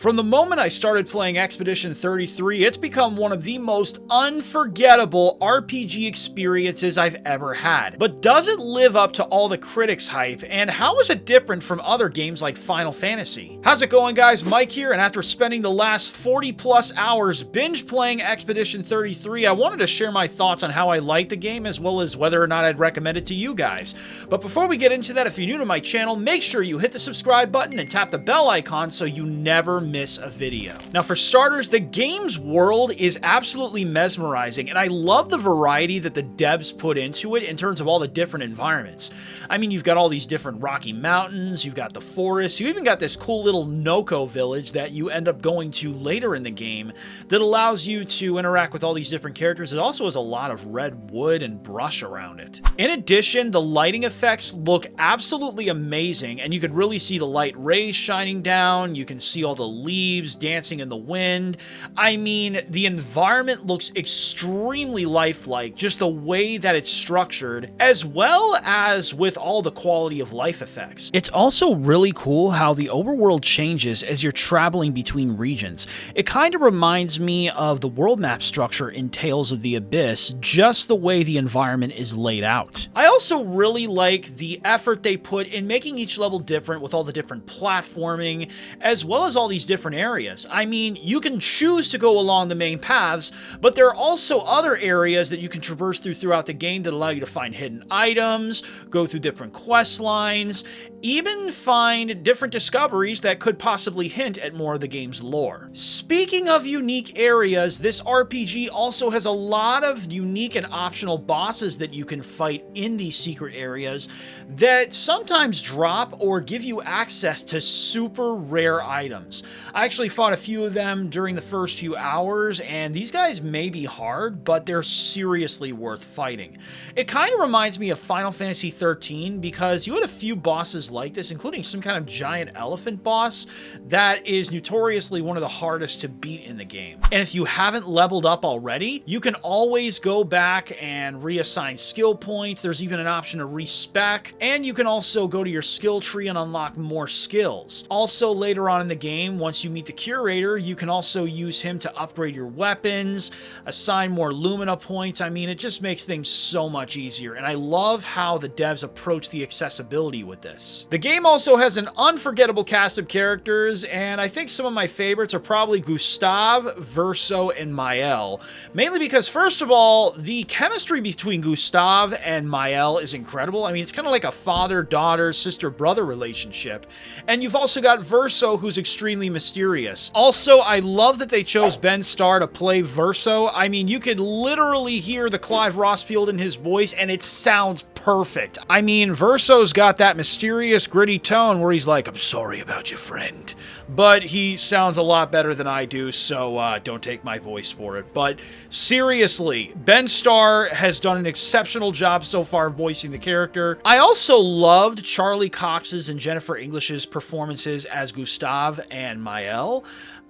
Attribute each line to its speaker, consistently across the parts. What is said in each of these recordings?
Speaker 1: From the moment I started playing Expedition 33, it's become one of the most unforgettable RPG experiences I've ever had. But does it live up to all the critics' hype, and how is it different from other games like Final Fantasy? How's it going, guys? Mike here, and after spending the last 40 plus hours binge playing Expedition 33, I wanted to share my thoughts on how I like the game as well as whether or not I'd recommend it to you guys. But before we get into that, if you're new to my channel, make sure you hit the subscribe button and tap the bell icon so you never miss a video. Now, for starters, the game's world is absolutely mesmerizing, and I love the variety that the devs put into it in terms of all the different environments. I mean, you've got all these different rocky mountains, you've got the forest, you even got this cool little Noko village that you end up going to later in the game that allows you to interact with all these different characters. It also has a lot of red wood and brush around it. In addition, the lighting effects look absolutely amazing, and you could really see the light rays shining down, you can see all the leaves dancing in the wind. I mean, the environment looks extremely lifelike, just the way that it's structured, as well as with all the quality of life effects. It's also really cool how the overworld changes as you're traveling between regions. It kind of reminds me of the world map structure in Tales of the Abyss, just the way the environment is laid out. I also really like the effort they put in making each level different with all the different platforming, as well as all these different areas. I mean, you can choose to go along the main paths, but there are also other areas that you can traverse throughout the game that allow you to find hidden items, go through different quest lines, even find different discoveries that could possibly hint at more of the game's lore. Speaking of unique areas, this RPG also has a lot of unique and optional bosses that you can fight in these secret areas that sometimes drop or give you access to super rare items. I actually fought a few of them during the first few hours, and these guys may be hard, but they're seriously worth fighting. It kind of reminds me of Final Fantasy 13 because you had a few bosses like this, including some kind of giant elephant boss that is notoriously one of the hardest to beat in the game. And if you haven't leveled up already, you can always go back and reassign skill points. There's even an option to respec, and you can also go to your skill tree and unlock more skills. Also, later on in the game, once you meet the curator, you can also use him to upgrade your weapons, assign more Lumina points. I mean, it just makes things so much easier, and I love how the devs approach the accessibility with this. The game also has an unforgettable cast of characters, and I think some of my favorites are probably Gustav, Verso, and Mael. Mainly because, first of all, the chemistry between Gustav and Mael is incredible. I mean, it's kind of like a father-daughter, sister-brother relationship. And you've also got Verso, who's extremely mysterious. Also, I love that they chose Ben Starr to play Verso. I mean, you could literally hear the Clive Rossfield in his voice, and it sounds perfect. I mean, Verso's got that mysterious, gritty tone where he's like, "I'm sorry about your friend." But he sounds a lot better than I do, so don't take my voice for it. But seriously, Ben Starr has done an exceptional job so far voicing the character. I also loved Charlie Cox's and Jennifer English's performances as Gustav and Mael.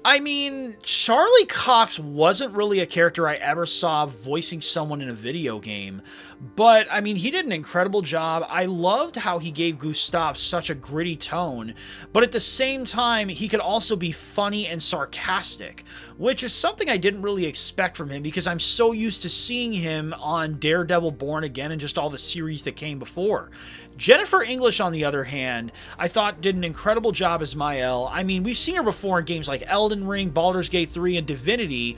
Speaker 1: I mean, Charlie Cox wasn't really a character I ever saw voicing someone in a video game, but I mean, he did an incredible job. I loved how he gave Gustav such a gritty tone, but at the same time, he could also be funny and sarcastic, which is something I didn't really expect from him because I'm so used to seeing him on Daredevil Born Again and just all the series that came before. Jennifer English, on the other hand, I thought did an incredible job as Mael. I mean, we've seen her before in games like Elden Ring, Baldur's Gate 3, and Divinity,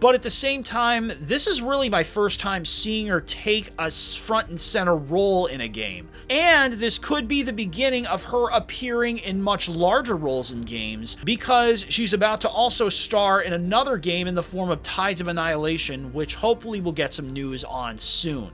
Speaker 1: but at the same time, this is really my first time seeing her take a front and center role in a game. And this could be the beginning of her appearing in much larger roles in games because she's about to also star in another game in the form of Tides of Annihilation, which hopefully we'll get some news on soon.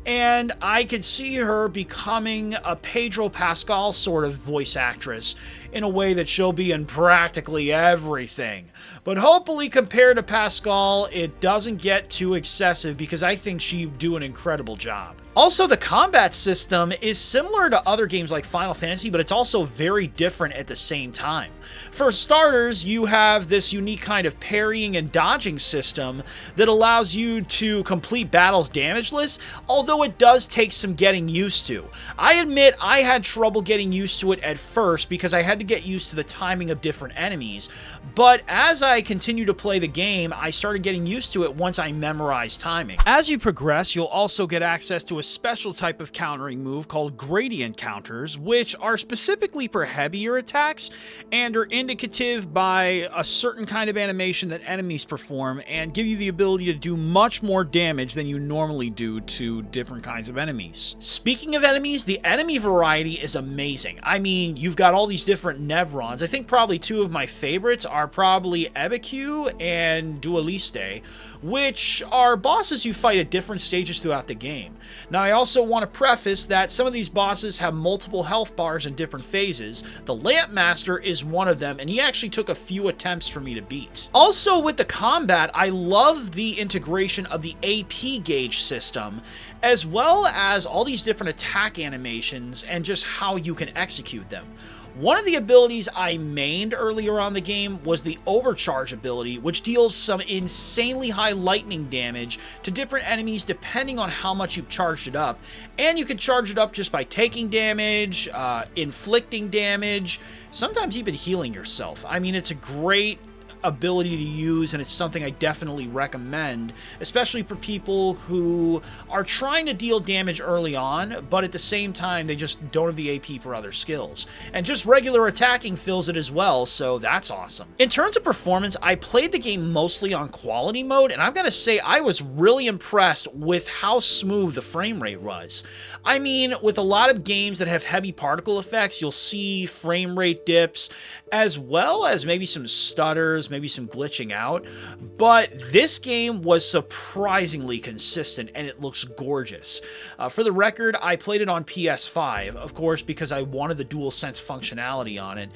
Speaker 1: And I could see her becoming a Pedro Pascal sort of voice actress in a way that she'll be in practically everything. But hopefully, compared to Pascal, it doesn't get too excessive because I think she'd do an incredible job. Also, the combat system is similar to other games like Final Fantasy, but it's also very different at the same time. For starters, you have this unique kind of parrying and dodging system that allows you to complete battles damageless, although it does take some getting used to. I admit I had trouble getting used to it at first because I had to get used to the timing of different enemies, but as I continue to play the game, I started getting used to it once I memorized timing. As you progress, you'll also get access to a special type of countering move called gradient counters, which are specifically for heavier attacks and are indicative by a certain kind of animation that enemies perform and give you the ability to do much more damage than you normally do to different kinds of enemies. Speaking of enemies, the enemy variety is amazing. I mean, you've got all these different Nevrons. I think probably two of my favorites are probably Ebiku and Dualiste, which are bosses you fight at different stages throughout the game. Now, I also want to preface that some of these bosses have multiple health bars in different phases. The Lamp Master is one of them, and he actually took a few attempts for me to beat. Also, with the combat, I love the integration of the AP gauge system, as well as all these different attack animations and just how you can execute them. One of the abilities I mained earlier on the game was the Overcharge ability, which deals some insanely high lightning damage to different enemies depending on how much you've charged it up. And you can charge it up just by taking damage, inflicting damage, sometimes even healing yourself. I mean, it's a great ability to use, and it's something I definitely recommend, especially for people who are trying to deal damage early on, but at the same time they just don't have the AP for other skills. And just regular attacking fills it as well, so that's awesome. In terms of performance, I played the game mostly on quality mode, and I've got to say I was really impressed with how smooth the frame rate was. I mean, with a lot of games that have heavy particle effects, you'll see frame rate dips, as well as maybe some stutters, maybe some glitching out, but this game was surprisingly consistent and it looks gorgeous. For the record, I played it on PS5, of course, because I wanted the DualSense functionality on it.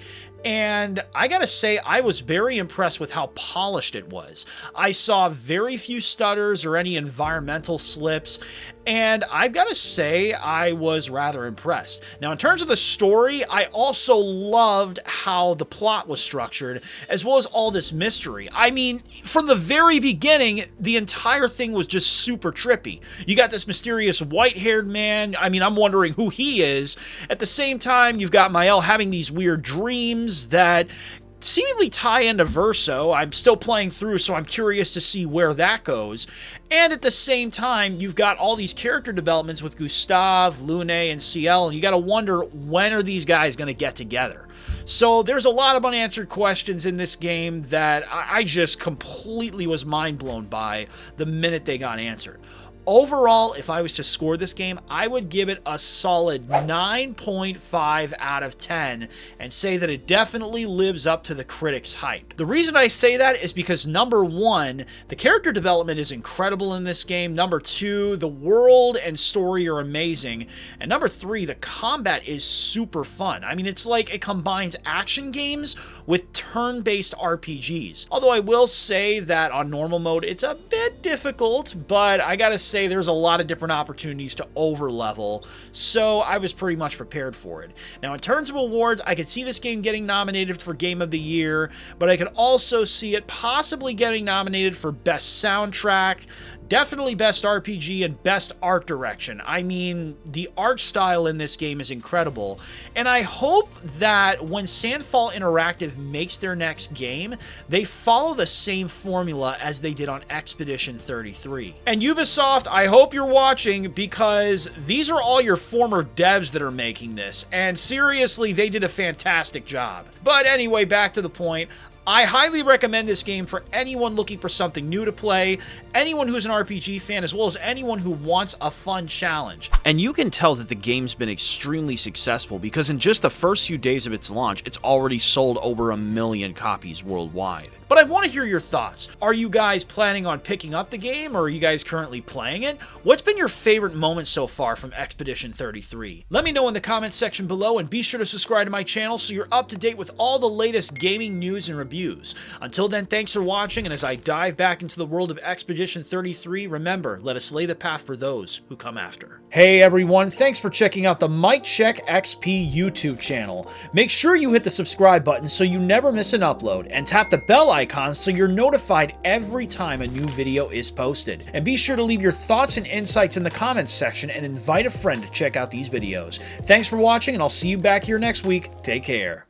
Speaker 1: And I gotta say, I was very impressed with how polished it was. I saw very few stutters or any environmental slips, and I've gotta say, I was rather impressed. Now, in terms of the story, I also loved how the plot was structured, as well as all this mystery. I mean, from the very beginning, the entire thing was just super trippy. You got this mysterious white-haired man. I mean, I'm wondering who he is. At the same time, you've got Mael having these weird dreams that seemingly tie into Verso. I'm still playing through, so I'm curious to see where that goes. And at the same time, you've got all these character developments with Gustav, Lune, and CL, and you gotta wonder, when are these guys gonna get together? So there's a lot of unanswered questions in this game that I just completely was mind blown by the minute they got answered. Overall, if I was to score this game, I would give it a solid 9.5 out of 10 and say that it definitely lives up to the critics' hype. The reason I say that is because number one, the character development is incredible in this game. Number two, the world and story are amazing. And number three, the combat is super fun. I mean, it's like it combines action games with turn-based RPGs. Although I will say that on normal mode, it's a bit difficult, but I gotta say there's a lot of different opportunities to overlevel, so I was pretty much prepared for it. Now, in terms of awards, I could see this game getting nominated for Game of the Year, but I could also see it possibly getting nominated for Best Soundtrack, definitely Best RPG, and Best Art Direction. I mean, the art style in this game is incredible, and I hope that when Sandfall Interactive makes their next game, they follow the same formula as they did on Expedition 33. And Ubisoft, I hope you're watching, because these are all your former devs that are making this, and seriously, they did a fantastic job. But anyway, back to the point. I highly recommend this game for anyone looking for something new to play, anyone who's an RPG fan, as well as anyone who wants a fun challenge. And you can tell that the game's been extremely successful because in just the first few days of its launch, it's already sold over 1 million copies worldwide. But but I want to hear your thoughts. Are you guys planning on picking up the game, or are you guys currently playing it? What's been your favorite moment so far from Expedition 33? Let me know in the comments section below, and be sure to subscribe to my channel so you're up to date with all the latest gaming news and reviews. Until then, thanks for watching, and as I dive back into the world of Expedition 33, remember, let us lay the path for those who come after. Hey everyone, thanks for checking out the Mic Check XP YouTube channel. Make sure you hit the subscribe button so you never miss an upload, and tap the bell icon so you're notified every time a new video is posted. And be sure to leave your thoughts and insights in the comments section and invite a friend to check out these videos. Thanks for watching, and I'll see you back here next week. Take care.